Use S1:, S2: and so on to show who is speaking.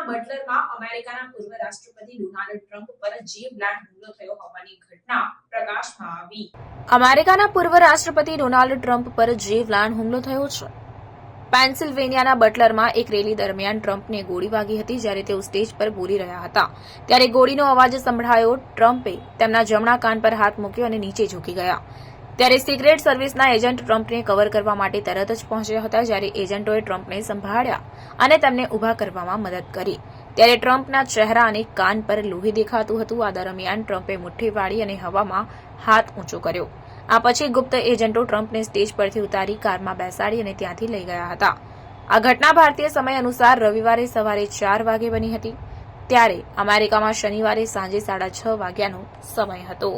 S1: પેન્સિલ્વેનિયાના બટલરમાં અમેરિકાના પૂર્વ રાષ્ટ્રપતિ ડોનાલ્ડ ટ્રમ્પ પર જીવલેણ હુમલો થયો હોવાની ઘટના પ્રકાશમાં આવી। અમેરિકાના પૂર્વ રાષ્ટ્રપતિ ડોનાલ્ડ ટ્રમ્પ પર જીવલેણ હુમલો થયો છે। પેન્સિલ્વેનિયાના બટલરમાં એક રેલી દરમિયાન ટ્રમ્પને ગોળી વાગી હતી। જ્યારે તેઓ સ્ટેજ પર બોલી રહ્યા હતા ત્યારે ગોળીનો અવાજ સંભળાયો। ટ્રમ્પે તેમના જમણા કાન પર હાથ મૂક્યો અને નીચે ઝૂકી ગયા ત્યારે સિક્રેટ સર્વિસના એજન્ટ ટ્રમ્પને કવર કરવા માટે તરત જ પહોંચ્યા હતા। જ્યારે એજન્ટોએ ટ્રમ્પને સંભાળ્યા અને તેમને ઊભા કરવામાં મદદ કરી ત્યારે ટ્રમ્પના ચહેરા અને કાન પર લોહી દેખાતું હતું। આ દરમિયાન ટ્રમ્પે મુઠ્ઠી વાળી અને હવામાં હાથ ઊંચો કર્યો। આ પછી ગુપ્ત એજન્ટો ટ્રમ્પને સ્ટેજ પરથી ઉતારી કારમાં બેસાડી અને ત્યાંથી લઈ ગયા હતા। આ ઘટના ભારતીય સમય અનુસાર રવિવારે સવારે 4 વાગે બની હતી। ત્યારે અમેરિકામાં શનિવારે સાંજે 6:30 વાગ્યાનો સમય હતો।